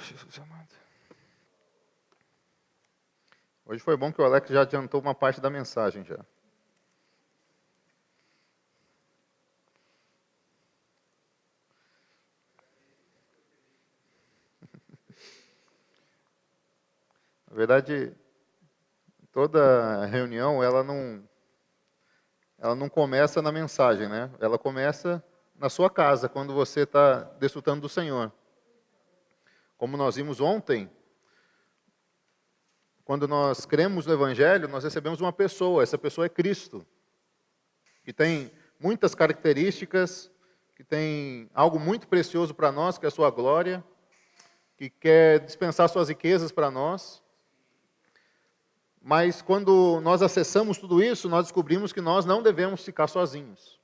Jesus amado. Hoje foi bom que o Alex já adiantou uma parte da mensagem já. Na verdade, toda reunião, ela não começa na mensagem, né? Ela começa na sua casa, quando você está desfrutando do Senhor. Como nós vimos ontem, quando nós cremos no Evangelho, nós recebemos uma pessoa, essa pessoa é Cristo, que tem muitas características, que tem algo muito precioso para nós, que é a sua glória, que quer dispensar suas riquezas para nós. Mas quando nós acessamos tudo isso, nós descobrimos que nós não devemos ficar sozinhos.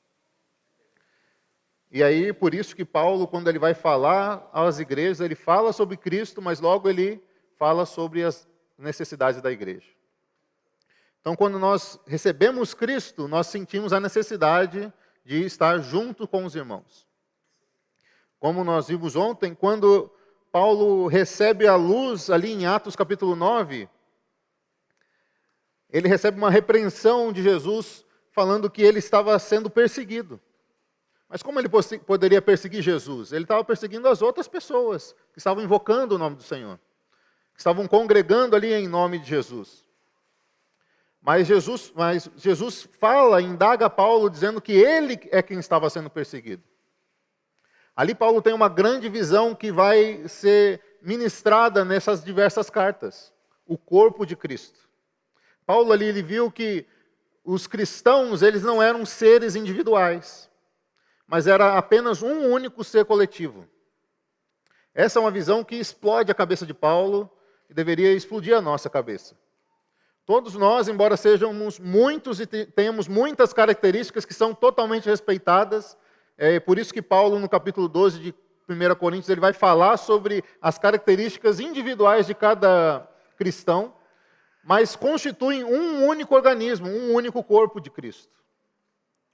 E aí, por isso que Paulo, quando ele vai falar às igrejas, ele fala sobre Cristo, mas logo ele fala sobre as necessidades da igreja. Então, quando nós recebemos Cristo, nós sentimos a necessidade de estar junto com os irmãos. Como nós vimos ontem, quando Paulo recebe a luz ali em Atos capítulo 9, ele recebe uma repreensão de Jesus falando que ele estava sendo perseguido. Mas como ele poderia perseguir Jesus? Ele estava perseguindo as outras pessoas que estavam invocando o nome do Senhor, que estavam congregando ali em nome de Jesus. Mas Jesus fala, indaga Paulo, dizendo que ele é quem estava sendo perseguido. Ali Paulo tem uma grande visão que vai ser ministrada nessas diversas cartas. O corpo de Cristo. Paulo ali ele viu que os cristãos eles não eram seres individuais, mas era apenas um único ser coletivo. Essa é uma visão que explode a cabeça de Paulo e deveria explodir a nossa cabeça. Todos nós, embora sejamos muitos e tenhamos muitas características que são totalmente respeitadas, é por isso que Paulo, no capítulo 12 de 1 Coríntios, ele vai falar sobre as características individuais de cada cristão, mas constituem um único organismo, um único corpo de Cristo.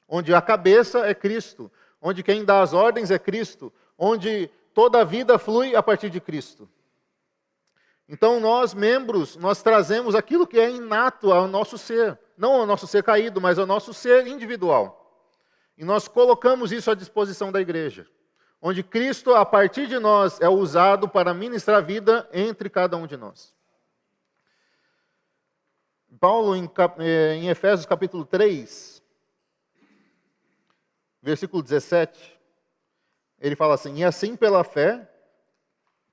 Onde a cabeça é Cristo, onde quem dá as ordens é Cristo, onde toda a vida flui a partir de Cristo. Então nós, membros, nós trazemos aquilo que é inato ao nosso ser, não ao nosso ser caído, mas ao nosso ser individual. E nós colocamos isso à disposição da igreja, onde Cristo, a partir de nós, é usado para ministrar vida entre cada um de nós. Paulo, em Efésios capítulo 3, versículo 17, ele fala assim: e assim pela fé,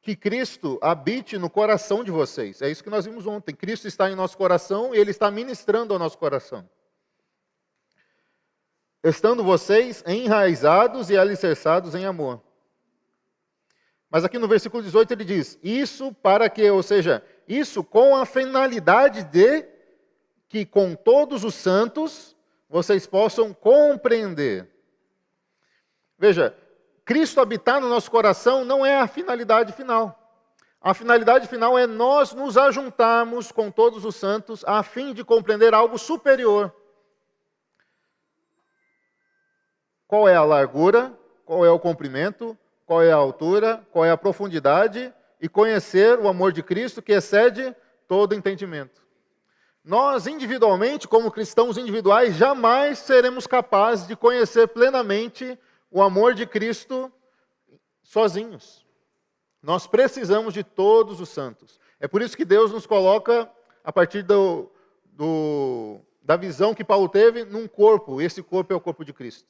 que Cristo habite no coração de vocês. É isso que nós vimos ontem. Cristo está em nosso coração e Ele está ministrando ao nosso coração. Estando vocês enraizados e alicerçados em amor. Mas aqui no versículo 18 ele diz, isso para que, ou seja, isso com a finalidade de que com todos os santos vocês possam compreender. Veja, Cristo habitar no nosso coração não é a finalidade final. A finalidade final é nós nos ajuntarmos com todos os santos a fim de compreender algo superior. Qual é a largura, qual é o comprimento, qual é a altura, qual é a profundidade e conhecer o amor de Cristo que excede todo entendimento. Nós, individualmente, como cristãos individuais, jamais seremos capazes de conhecer plenamente o amor de Cristo sozinhos. Nós precisamos de todos os santos. É por isso que Deus nos coloca, a partir da visão que Paulo teve, num corpo. Esse corpo é o corpo de Cristo.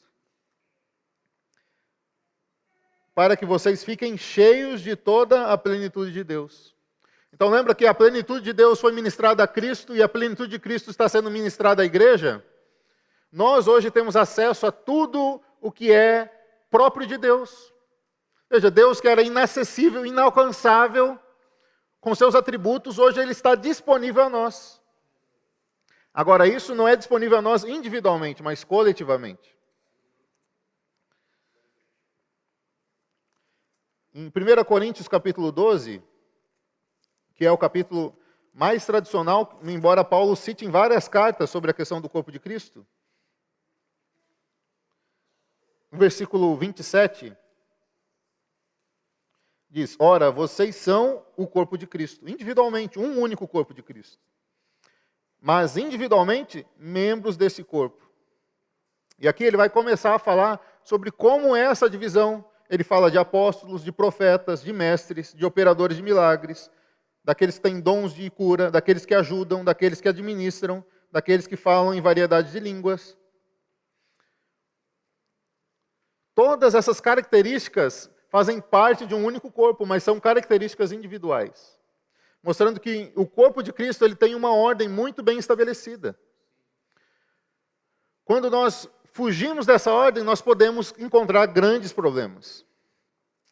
Para que vocês fiquem cheios de toda a plenitude de Deus. Então lembra que a plenitude de Deus foi ministrada a Cristo e a plenitude de Cristo está sendo ministrada à igreja? Nós hoje temos acesso a tudo o que é próprio de Deus. Veja, Deus que era inacessível, inalcançável, com seus atributos, hoje Ele está disponível a nós. Agora, isso não é disponível a nós individualmente, mas coletivamente. Em 1 Coríntios capítulo 12, que é o capítulo mais tradicional, embora Paulo cite em várias cartas sobre a questão do corpo de Cristo, no versículo 27, Diz, ora, vocês são o corpo de Cristo, individualmente, um único corpo de Cristo. Mas individualmente, membros desse corpo. E aqui ele vai começar a falar sobre como é essa divisão. Ele fala de apóstolos, de profetas, de mestres, de operadores de milagres, daqueles que têm dons de cura, daqueles que ajudam, daqueles que administram, daqueles que falam em variedade de línguas. Todas essas características fazem parte de um único corpo, mas são características individuais. Mostrando que o corpo de Cristo ele tem uma ordem muito bem estabelecida. Quando nós fugimos dessa ordem, nós podemos encontrar grandes problemas.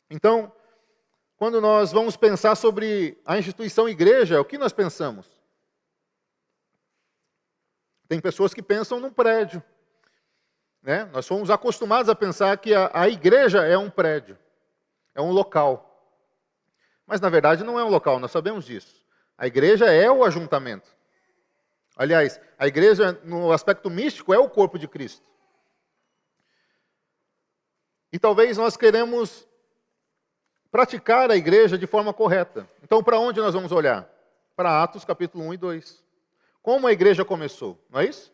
Então, quando nós vamos pensar sobre a instituição igreja, o que nós pensamos? Tem pessoas que pensam num prédio. Né? Nós fomos acostumados a pensar que a igreja é um prédio, é um local. Mas, na verdade, não é um local, nós sabemos disso. A igreja é o ajuntamento. Aliás, a igreja, no aspecto místico, é o corpo de Cristo. E talvez nós queremos praticar a igreja de forma correta. Então, para onde nós vamos olhar? Para Atos, capítulo 1 e 2. Como a igreja começou, não é isso?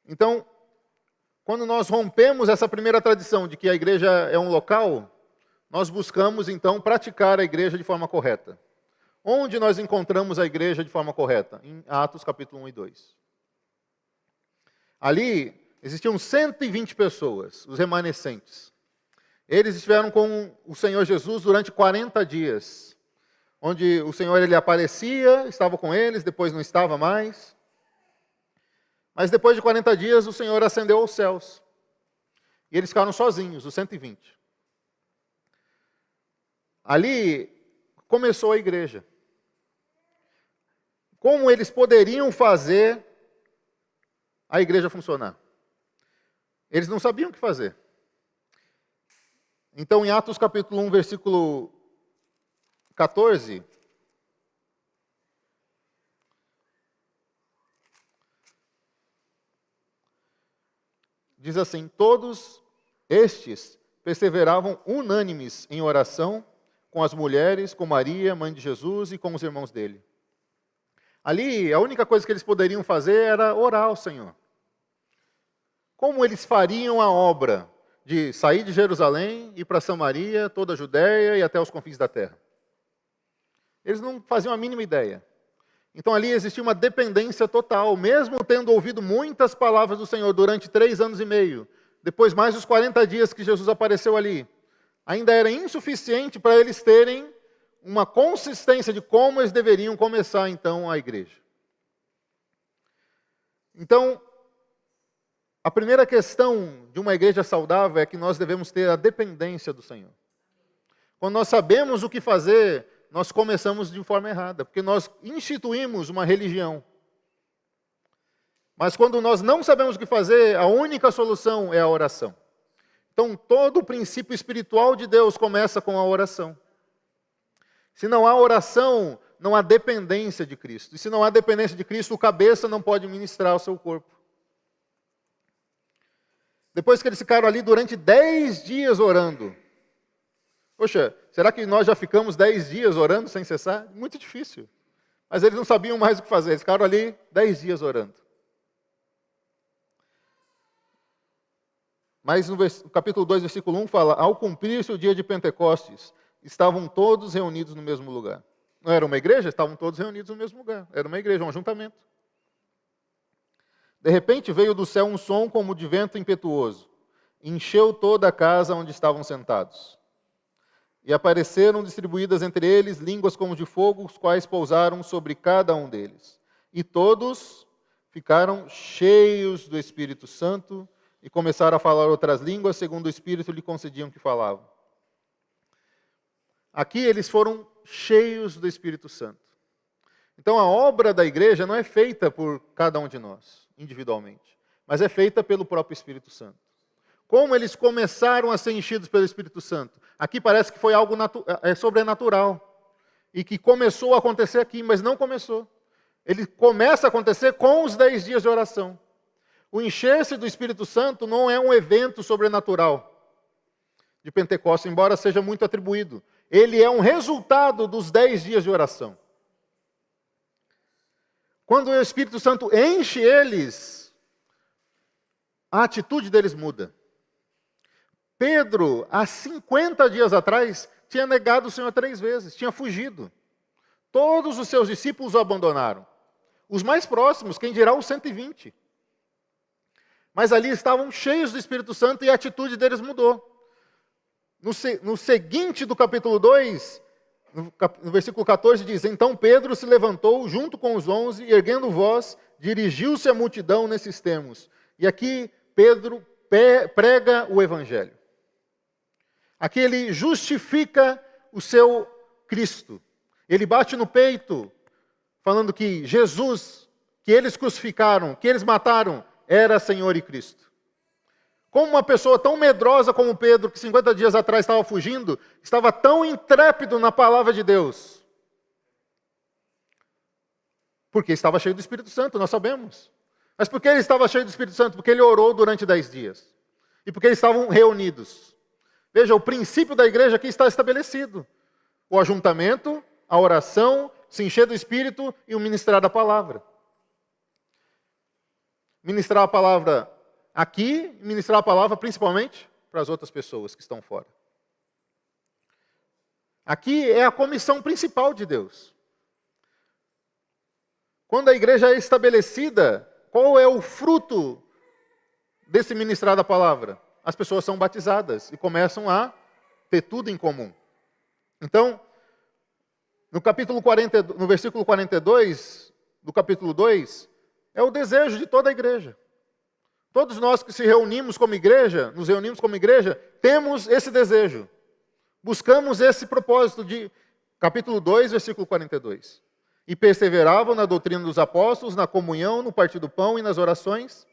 Então, quando nós rompemos essa primeira tradição de que a igreja é um local, nós buscamos, então, praticar a igreja de forma correta. Onde nós encontramos a igreja de forma correta? Em Atos, capítulo 1 e 2. Ali, existiam 120 pessoas, os remanescentes. Eles estiveram com o Senhor Jesus durante 40 dias, onde o Senhor ele aparecia, estava com eles, depois não estava mais. Mas depois de 40 dias, o Senhor ascendeu aos céus. E eles ficaram sozinhos, os 120. Ali começou a igreja. Como eles poderiam fazer a igreja funcionar? Eles não sabiam o que fazer. Então, em Atos capítulo 1, versículo 14, diz assim, todos estes perseveravam unânimes em oração com as mulheres, com Maria, mãe de Jesus, e com os irmãos dele. Ali, a única coisa que eles poderiam fazer era orar ao Senhor. Como eles fariam a obra de sair de Jerusalém, ir para Samaria, toda a Judéia e até os confins da terra? Eles não faziam a mínima ideia. Então ali existia uma dependência total, mesmo tendo ouvido muitas palavras do Senhor durante 3 anos e meio, depois mais os 40 dias que Jesus apareceu ali, ainda era insuficiente para eles terem uma consistência de como eles deveriam começar então a igreja. Então, a primeira questão de uma igreja saudável é que nós devemos ter a dependência do Senhor. Quando nós sabemos o que fazer, nós começamos de forma errada, porque nós instituímos uma religião. Mas quando nós não sabemos o que fazer, a única solução é a oração. Então, todo o princípio espiritual de Deus começa com a oração. Se não há oração, não há dependência de Cristo. E se não há dependência de Cristo, o cabeça não pode ministrar o seu corpo. Depois que eles ficaram ali durante 10 dias orando. Poxa, será que nós já ficamos 10 dias orando sem cessar? Muito difícil. Mas eles não sabiam mais o que fazer. Eles ficaram ali 10 dias orando. Mas no capítulo 2, versículo 1 fala, ao cumprir-se o dia de Pentecostes, estavam todos reunidos no mesmo lugar. Não era uma igreja? Estavam todos reunidos no mesmo lugar. Era uma igreja, um ajuntamento. De repente veio do céu um som como de vento impetuoso. Encheu toda a casa onde estavam sentados. E apareceram distribuídas entre eles línguas como de fogo, os quais pousaram sobre cada um deles. E todos ficaram cheios do Espírito Santo e começaram a falar outras línguas, segundo o Espírito lhe concediam que falavam. Aqui eles foram cheios do Espírito Santo. Então a obra da igreja não é feita por cada um de nós, individualmente, mas é feita pelo próprio Espírito Santo. Como eles começaram a ser enchidos pelo Espírito Santo? Aqui parece que foi algo sobrenatural. E que começou a acontecer aqui, mas não começou. Ele começa a acontecer com os 10 dias de oração. O encher-se do Espírito Santo não é um evento sobrenatural. de Pentecostes, embora seja muito atribuído. Ele é um resultado dos 10 dias de oração. Quando o Espírito Santo enche eles, a atitude deles muda. Pedro, há 50 dias atrás, tinha negado o Senhor 3 vezes, tinha fugido. Todos os seus discípulos o abandonaram. Os mais próximos, quem dirá os 120. Mas ali estavam cheios do Espírito Santo e a atitude deles mudou. No seguinte do capítulo 2, no versículo 14, diz: Então Pedro se levantou junto com os 11, e erguendo voz, dirigiu-se à multidão nesses termos. E aqui Pedro prega o Evangelho. Aqui ele justifica o seu Cristo. Ele bate no peito, falando que Jesus, que eles crucificaram, que eles mataram, era Senhor e Cristo. Como uma pessoa tão medrosa como Pedro, que 50 dias atrás estava fugindo, estava tão intrépido na palavra de Deus? Porque estava cheio do Espírito Santo, nós sabemos. Mas por que ele estava cheio do Espírito Santo? Porque ele orou durante 10 dias. E porque eles estavam reunidos. Veja, o princípio da igreja aqui está estabelecido. O ajuntamento, a oração, se encher do Espírito e o ministrar da palavra. Ministrar a palavra aqui, ministrar a palavra principalmente para as outras pessoas que estão fora. Aqui é a comissão principal de Deus. Quando a igreja é estabelecida, qual é o fruto desse ministrar da palavra? As pessoas são batizadas e começam a ter tudo em comum. Então, no versículo 42 do capítulo 2, é o desejo de toda a igreja. Todos nós que se reunimos como igreja, nos reunimos como igreja, temos esse desejo. Buscamos esse propósito de capítulo 2, versículo 42. E perseveravam na doutrina dos apóstolos, na comunhão, no partir do pão e nas orações.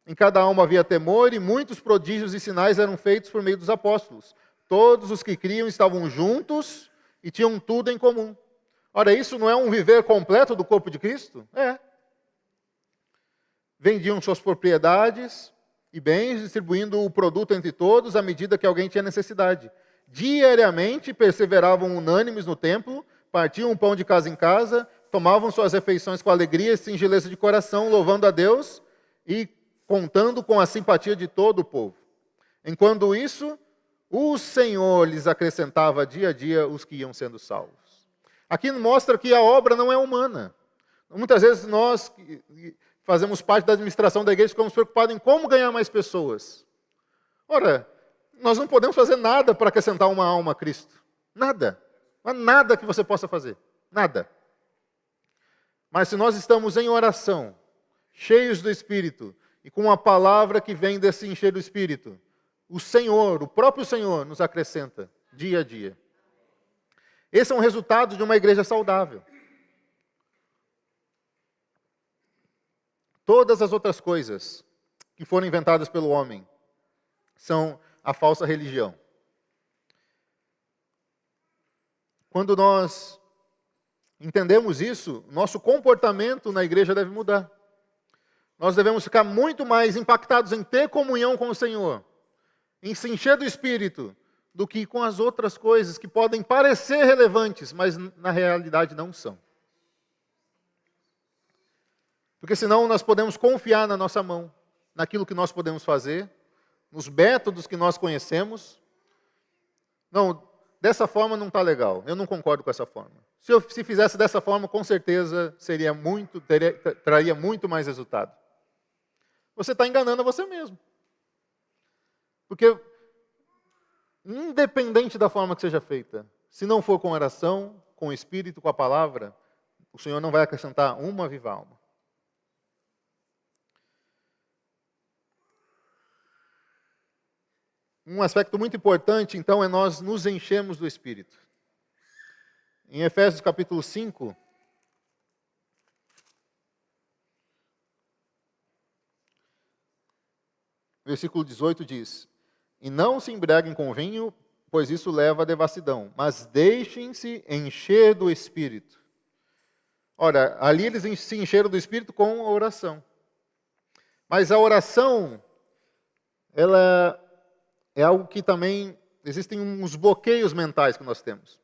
Em cada alma havia temor, e muitos prodígios e sinais eram feitos por meio dos apóstolos. Todos os que criam estavam juntos e tinham tudo em comum. Ora, isso não é um viver completo do corpo de Cristo? É. Vendiam suas propriedades e bens, distribuindo o produto entre todos à medida que alguém tinha necessidade. Diariamente perseveravam unânimes no templo, partiam o pão de casa em casa, tomavam suas refeições com alegria e singeleza de coração, louvando a Deus e contando com a simpatia de todo o povo. Enquanto isso, o Senhor lhes acrescentava dia a dia os que iam sendo salvos. Aqui mostra que a obra não é humana. Muitas vezes nós fazemos parte da administração da igreja, ficamos preocupados em como ganhar mais pessoas. Ora, nós não podemos fazer nada para acrescentar uma alma a Cristo. Nada. Não há nada que você possa fazer. Nada. Mas se nós estamos em oração, cheios do Espírito, e com a palavra que vem desse encher do Espírito, o Senhor, o próprio Senhor, nos acrescenta dia a dia. Esse é um resultado de uma igreja saudável. Todas as outras coisas que foram inventadas pelo homem são a falsa religião. Quando nós entendemos isso, nosso comportamento na igreja deve mudar. Nós devemos ficar muito mais impactados em ter comunhão com o Senhor, em se encher do Espírito, do que com as outras coisas que podem parecer relevantes, mas na realidade não são. Porque senão nós podemos confiar na nossa mão, naquilo que nós podemos fazer, nos métodos que nós conhecemos. Não, dessa forma não está legal, eu não concordo com essa forma. Se fizesse dessa forma, com certeza traria muito mais resultado. Você está enganando a você mesmo. Porque, independente da forma que seja feita, se não for com oração, com o Espírito, com a palavra, o Senhor não vai acrescentar uma viva alma. Um aspecto muito importante, então, é nós nos enchermos do Espírito. Em Efésios capítulo 5, versículo 18 diz: E não se embriaguem com vinho, pois isso leva à devassidão, mas deixem-se encher do Espírito. Ora, ali eles se encheram do Espírito com a oração. Mas a oração, ela é algo que também existem uns bloqueios mentais que nós temos.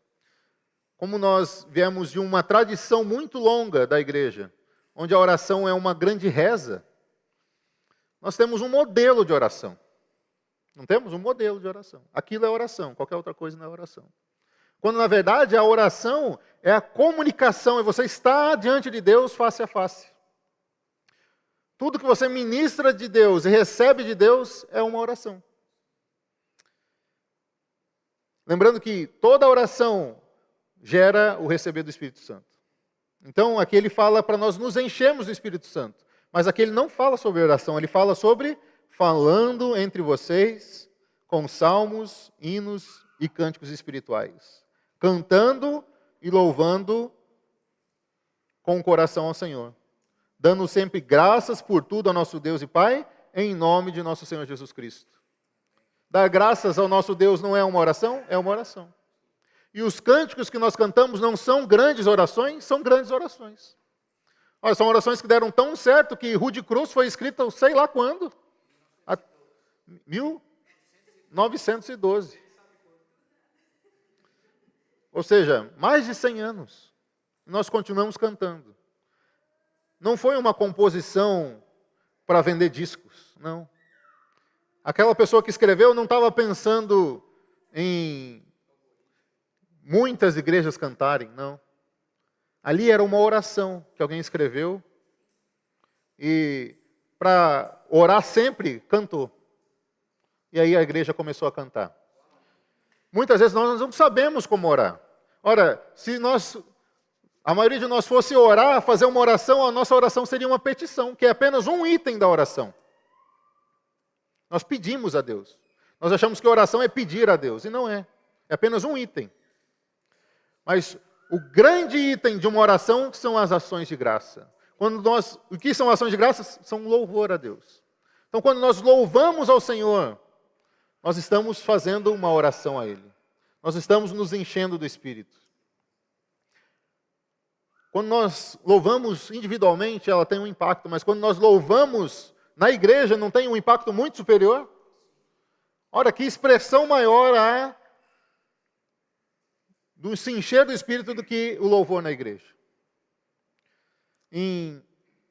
Como nós viemos de uma tradição muito longa da igreja, onde a oração é uma grande reza, nós temos um modelo de oração. Não temos um modelo de oração. Aquilo é oração, qualquer outra coisa não é oração. Quando, na verdade, a oração é a comunicação, é você estar diante de Deus face a face. Tudo que você ministra de Deus e recebe de Deus é uma oração. Lembrando que toda oração gera o receber do Espírito Santo. Então, aqui ele fala para nós nos enchermos do Espírito Santo. Mas aqui ele não fala sobre oração, ele fala sobre falando entre vocês com salmos, hinos e cânticos espirituais. Cantando e louvando com o coração ao Senhor. Dando sempre graças por tudo ao nosso Deus e Pai, em nome de nosso Senhor Jesus Cristo. Dar graças ao nosso Deus não é uma oração? É uma oração. E os cânticos que nós cantamos não são grandes orações? São grandes orações. Olha, são orações que deram tão certo que Rude Cruz foi escrita sei lá quando. 1912. Ou seja, mais de 100 anos. Nós continuamos cantando. Não foi uma composição para vender discos, não. Aquela pessoa que escreveu não estava pensando em muitas igrejas cantarem, não. Ali era uma oração que alguém escreveu e para orar sempre, cantou. E aí a igreja começou a cantar. Muitas vezes nós não sabemos como orar. Ora, se a maioria de nós fosse orar, fazer uma oração, a nossa oração seria uma petição, que é apenas um item da oração. Nós pedimos a Deus. Nós achamos que oração é pedir a Deus, e não é. É apenas um item. Mas o grande item de uma oração são as ações de graça. O que são ações de graça? São louvor a Deus. Então, quando nós louvamos ao Senhor, nós estamos fazendo uma oração a Ele. Nós estamos nos enchendo do Espírito. Quando nós louvamos individualmente, ela tem um impacto, mas quando nós louvamos na igreja, não tem um impacto muito superior? Ora, que expressão maior há do se encher do Espírito do que o louvor na igreja.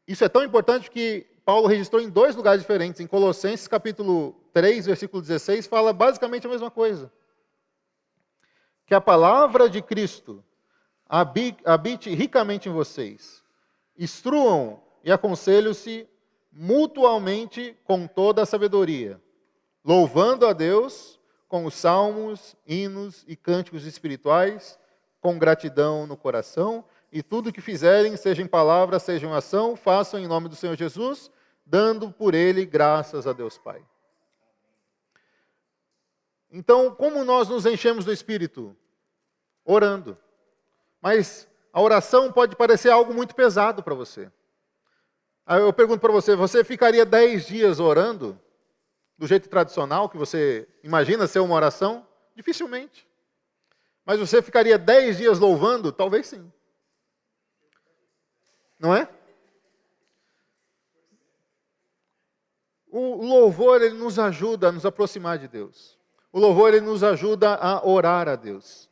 Isso é tão importante que Paulo registrou em 2 lugares diferentes. Em Colossenses capítulo 3, versículo 16, fala basicamente a mesma coisa. Que a palavra de Cristo habite ricamente em vocês. Instruam e aconselhem-se mutuamente com toda a sabedoria, louvando a Deus com os salmos, hinos e cânticos espirituais, com gratidão no coração, e tudo que fizerem, seja em palavra, seja em ação, façam em nome do Senhor Jesus, dando por Ele graças a Deus Pai. Então, como nós nos enchemos do Espírito? Orando. Mas a oração pode parecer algo muito pesado para você. Aí eu pergunto para você, você ficaria 10 dias orando? Do jeito tradicional que você imagina ser uma oração? Dificilmente. Mas você ficaria 10 dias louvando? Talvez sim. Não é? O louvor, ele nos ajuda a nos aproximar de Deus. O louvor, ele nos ajuda a orar a Deus.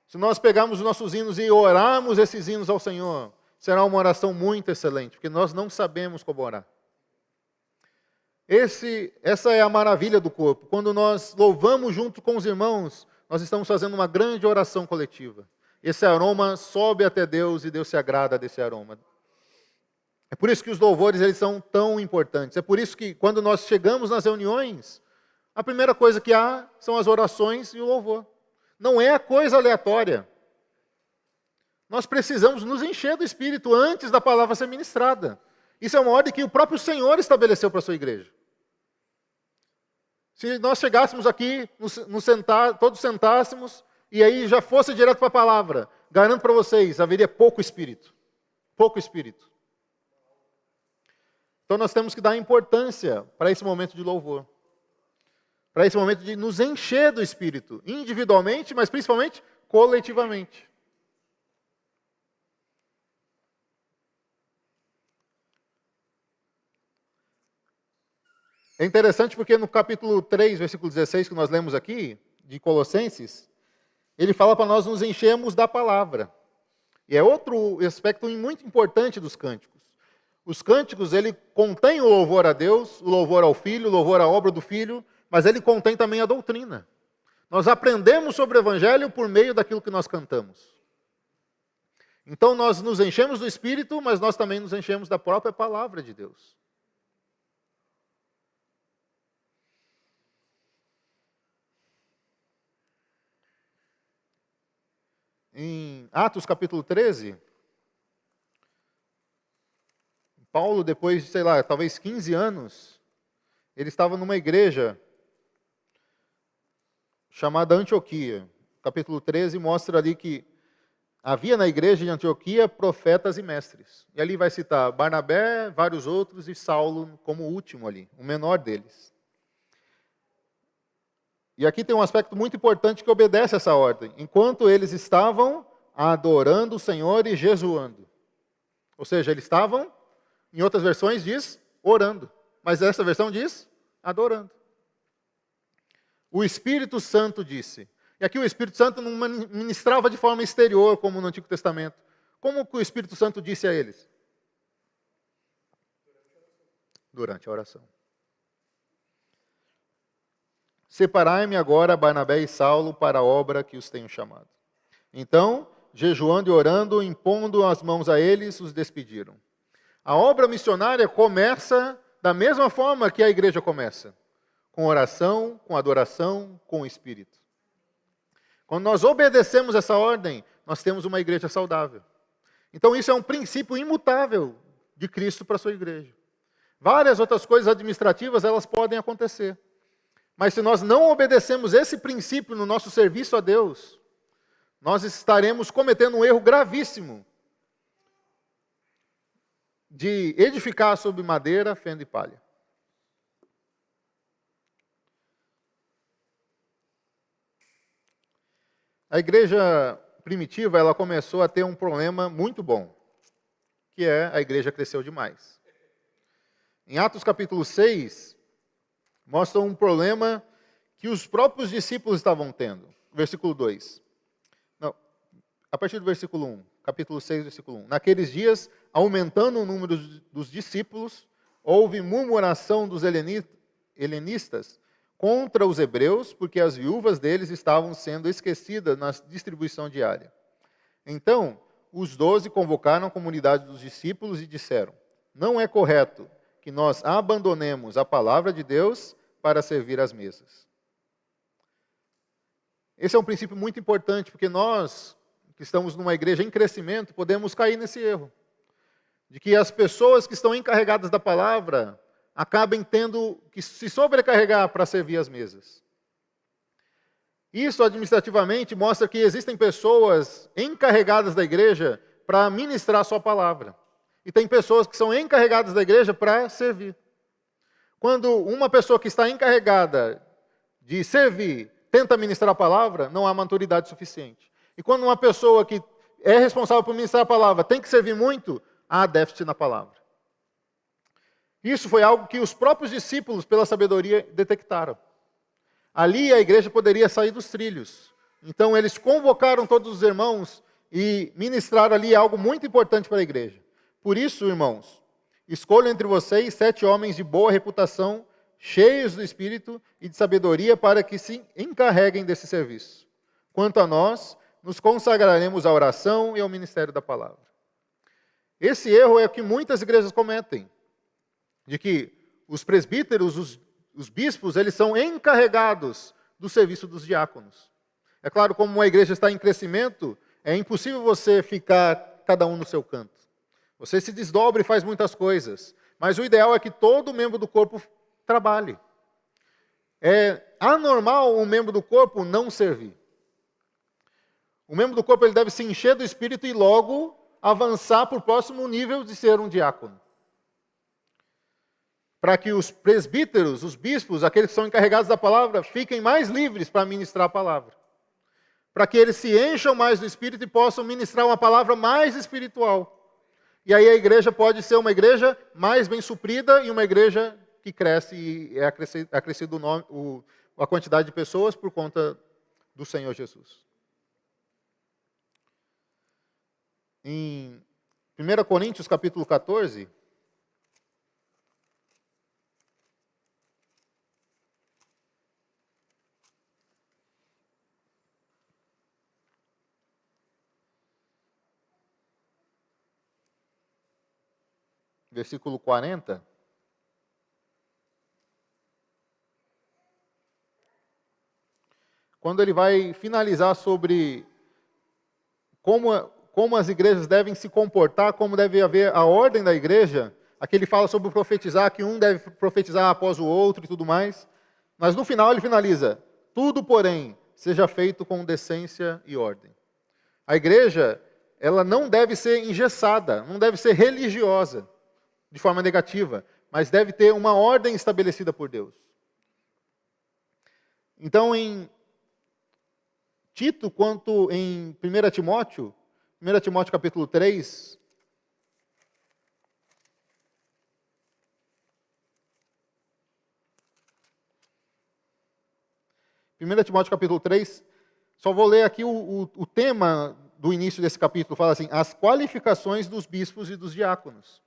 Se nós pegarmos os nossos hinos e orarmos esses hinos ao Senhor, será uma oração muito excelente, porque nós não sabemos como orar. Essa é a maravilha do corpo. Quando nós louvamos junto com os irmãos, nós estamos fazendo uma grande oração coletiva. Esse aroma sobe até Deus e Deus se agrada desse aroma. É por isso que os louvores eles são tão importantes. É por isso que quando nós chegamos nas reuniões, a primeira coisa que há são as orações e o louvor. Não é coisa aleatória. Nós precisamos nos encher do Espírito antes da palavra ser ministrada. Isso é uma ordem que o próprio Senhor estabeleceu para a sua igreja. Se nós chegássemos aqui, todos sentássemos, e aí já fosse direto para a palavra, garanto para vocês, haveria pouco Espírito. Pouco Espírito. Então nós temos que dar importância para esse momento de louvor. Para esse momento de nos encher do Espírito, individualmente, mas principalmente coletivamente. É interessante porque no capítulo 3, versículo 16, que nós lemos aqui, de Colossenses, ele fala para nós nos enchermos da palavra. E é outro aspecto muito importante dos cânticos. Os cânticos, ele contém o louvor a Deus, o louvor ao Filho, o louvor à obra do Filho, mas ele contém também a doutrina. Nós aprendemos sobre o Evangelho por meio daquilo que nós cantamos. Então nós nos enchemos do Espírito, mas nós também nos enchemos da própria palavra de Deus. Em Atos capítulo 13, Paulo, depois de, talvez 15 anos, ele estava numa igreja chamada Antioquia. Capítulo 13 mostra ali que havia na igreja de Antioquia profetas e mestres. E ali vai citar Barnabé, vários outros, e Saulo como o último ali, o menor deles. E aqui tem um aspecto muito importante que obedece essa ordem. Enquanto eles estavam adorando o Senhor e jejuando. Ou seja, eles estavam, em outras versões diz, orando. Mas essa versão diz, adorando. O Espírito Santo disse. E aqui o Espírito Santo não ministrava de forma exterior, como no Antigo Testamento. Como que o Espírito Santo disse a eles? Durante a oração. Separai-me agora Barnabé e Saulo para a obra que os tenho chamado. Então, jejuando e orando, impondo as mãos a eles, os despediram. A obra missionária começa da mesma forma que a igreja começa. Com oração, com adoração, com o Espírito. Quando nós obedecemos essa ordem, nós temos uma igreja saudável. Então isso é um princípio imutável de Cristo para a sua igreja. Várias outras coisas administrativas, elas podem acontecer. Mas se nós não obedecemos esse princípio no nosso serviço a Deus, nós estaremos cometendo um erro gravíssimo de edificar sobre madeira, feno e palha. A igreja primitiva, ela começou a ter um problema muito bom, que é a igreja cresceu demais. Em Atos capítulo 6, mostra um problema que os próprios discípulos estavam tendo. Versículo 2. Não, a partir do versículo 1, capítulo 6, versículo 1. Naqueles dias, aumentando o número dos discípulos, houve murmuração dos helenistas contra os hebreus, porque as viúvas deles estavam sendo esquecidas na distribuição diária. Então, os 12 convocaram a comunidade dos discípulos e disseram: não é correto que nós abandonemos a palavra de Deus para servir às mesas. Esse é um princípio muito importante, porque nós, que estamos numa igreja em crescimento, podemos cair nesse erro. De que as pessoas que estão encarregadas da palavra acabem tendo que se sobrecarregar para servir às mesas. Isso, administrativamente, mostra que existem pessoas encarregadas da igreja para ministrar a sua palavra. E tem pessoas que são encarregadas da igreja para servir. Quando uma pessoa que está encarregada de servir tenta ministrar a palavra, não há maturidade suficiente. E quando uma pessoa que é responsável por ministrar a palavra tem que servir muito, há déficit na palavra. Isso foi algo que os próprios discípulos, pela sabedoria, detectaram. Ali a igreja poderia sair dos trilhos. Então eles convocaram todos os irmãos e ministraram ali algo muito importante para a igreja. Por isso, irmãos, escolho entre vocês 7 homens de boa reputação, cheios do Espírito e de sabedoria, para que se encarreguem desse serviço. Quanto a nós, nos consagraremos à oração e ao ministério da palavra. Esse erro é o que muitas igrejas cometem, de que os presbíteros, os bispos, eles são encarregados do serviço dos diáconos. É claro, como uma igreja está em crescimento, é impossível você ficar cada um no seu canto. Você se desdobra e faz muitas coisas, mas o ideal é que todo membro do corpo trabalhe. É anormal um membro do corpo não servir. O membro do corpo ele deve se encher do Espírito e logo avançar para o próximo nível de ser um diácono. Para que os presbíteros, os bispos, aqueles que são encarregados da palavra, fiquem mais livres para ministrar a palavra. Para que eles se encham mais do Espírito e possam ministrar uma palavra mais espiritual. E aí a igreja pode ser uma igreja mais bem suprida e uma igreja que cresce e é acrescido a quantidade de pessoas por conta do Senhor Jesus. Em 1 Coríntios capítulo 14, versículo 40, quando ele vai finalizar sobre como as igrejas devem se comportar, como deve haver a ordem da igreja. Aqui ele fala sobre profetizar, que um deve profetizar após o outro e tudo mais. Mas no final ele finaliza: tudo, porém, seja feito com decência e ordem. A igreja, ela não deve ser engessada, não deve ser religiosa de forma negativa, mas deve ter uma ordem estabelecida por Deus. Então, em Tito, quanto em 1 Timóteo capítulo 3, só vou ler aqui o tema do início desse capítulo, fala assim: as qualificações dos bispos e dos diáconos.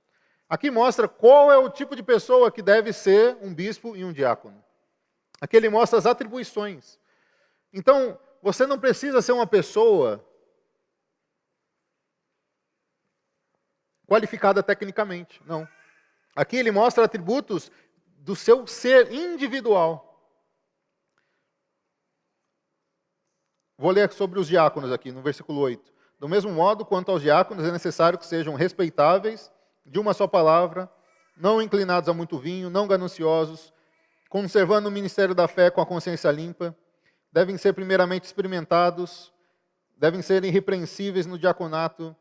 Aqui mostra qual é o tipo de pessoa que deve ser um bispo e um diácono. Aqui ele mostra as atribuições. Então, você não precisa ser uma pessoa qualificada tecnicamente, não. Aqui ele mostra atributos do seu ser individual. Vou ler sobre os diáconos aqui, no versículo 8. Do mesmo modo, quanto aos diáconos, é necessário que sejam respeitáveis, de uma só palavra, não inclinados a muito vinho, não gananciosos, conservando o ministério da fé com a consciência limpa, devem ser primeiramente experimentados, devem ser irrepreensíveis no diaconato,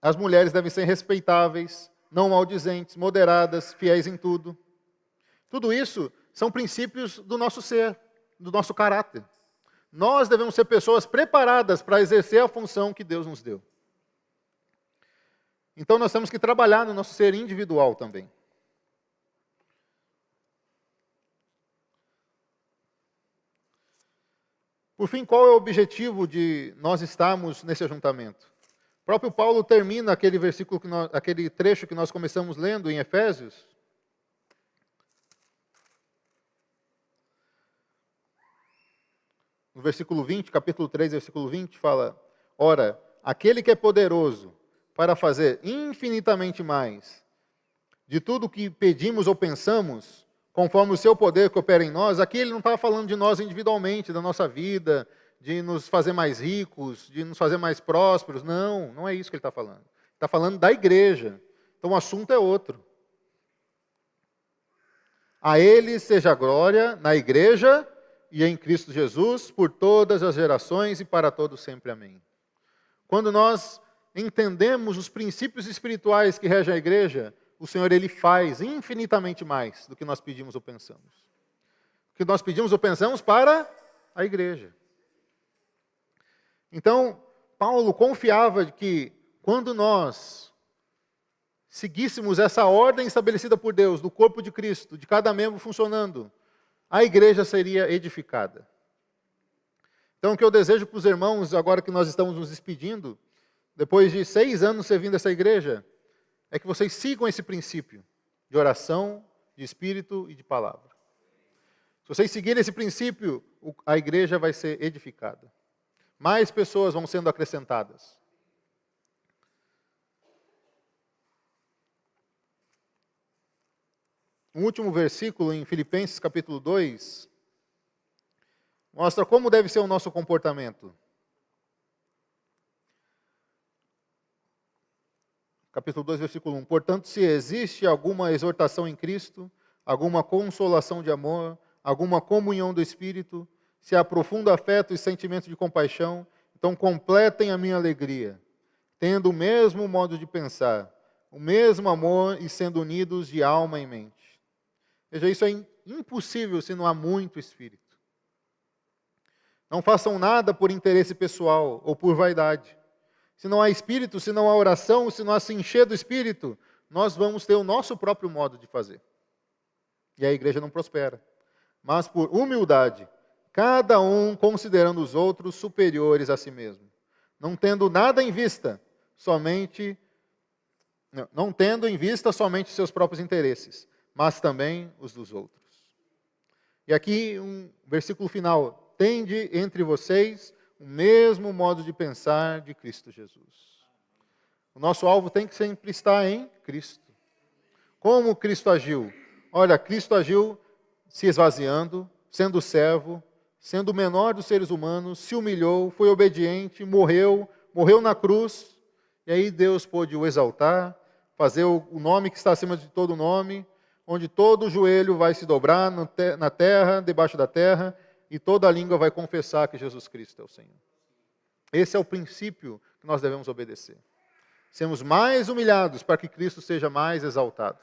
as mulheres devem ser respeitáveis, não maldizentes, moderadas, fiéis em tudo. Tudo isso são princípios do nosso ser, do nosso caráter. Nós devemos ser pessoas preparadas para exercer a função que Deus nos deu. Então nós temos que trabalhar no nosso ser individual também. Por fim, qual é o objetivo de nós estarmos nesse ajuntamento? O próprio Paulo termina aquele versículo, aquele trecho que nós começamos lendo em Efésios. No versículo 20, capítulo 3, versículo 20, fala: ora, aquele que é poderoso para fazer infinitamente mais de tudo o que pedimos ou pensamos, conforme o seu poder que opera em nós. Aqui ele não estava falando de nós individualmente, da nossa vida, de nos fazer mais ricos, de nos fazer mais prósperos. Não, não é isso que ele está falando. Ele está falando da igreja. Então o assunto é outro. A ele seja a glória na igreja e em Cristo Jesus, por todas as gerações e para todos sempre. Amém. Quando nós entendemos os princípios espirituais que regem a igreja, o Senhor, Ele faz infinitamente mais do que nós pedimos ou pensamos. O que nós pedimos ou pensamos para a igreja. Então, Paulo confiava de que quando nós seguíssemos essa ordem estabelecida por Deus, do corpo de Cristo, de cada membro funcionando, a igreja seria edificada. Então, o que eu desejo para os irmãos, agora que nós estamos nos despedindo, depois de 6 anos servindo essa igreja, é que vocês sigam esse princípio de oração, de espírito e de palavra. Se vocês seguirem esse princípio, a igreja vai ser edificada. Mais pessoas vão sendo acrescentadas. Um último versículo em Filipenses capítulo 2 mostra como deve ser o nosso comportamento. Capítulo 2, versículo 1. Portanto, se existe alguma exortação em Cristo, alguma consolação de amor, alguma comunhão do Espírito, se há profundo afeto e sentimento de compaixão, então completem a minha alegria, tendo o mesmo modo de pensar, o mesmo amor e sendo unidos de alma e mente. Veja, isso é impossível se não há muito Espírito. Não façam nada por interesse pessoal ou por vaidade. Se não há Espírito, se não há oração, se não há se encher do Espírito, nós vamos ter o nosso próprio modo de fazer. E a igreja não prospera. Mas por humildade, cada um considerando os outros superiores a si mesmo, não tendo nada em vista, não tendo em vista somente seus próprios interesses, mas também os dos outros. E aqui um versículo final: tende entre vocês o mesmo modo de pensar de Cristo Jesus. O nosso alvo tem que sempre estar em Cristo. Como Cristo agiu? Olha, Cristo agiu se esvaziando, sendo servo, sendo o menor dos seres humanos, se humilhou, foi obediente, morreu na cruz, e aí Deus pôde o exaltar, fazer o nome que está acima de todo nome, onde todo joelho vai se dobrar na terra, debaixo da terra, e toda língua vai confessar que Jesus Cristo é o Senhor. Esse é o princípio que nós devemos obedecer. Sermos mais humilhados para que Cristo seja mais exaltado.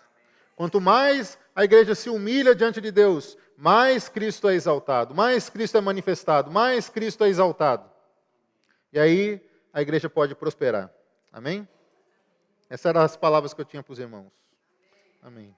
Quanto mais a igreja se humilha diante de Deus, mais Cristo é exaltado, mais Cristo é manifestado, mais Cristo é exaltado. E aí a igreja pode prosperar. Amém? Essas eram as palavras que eu tinha para os irmãos. Amém.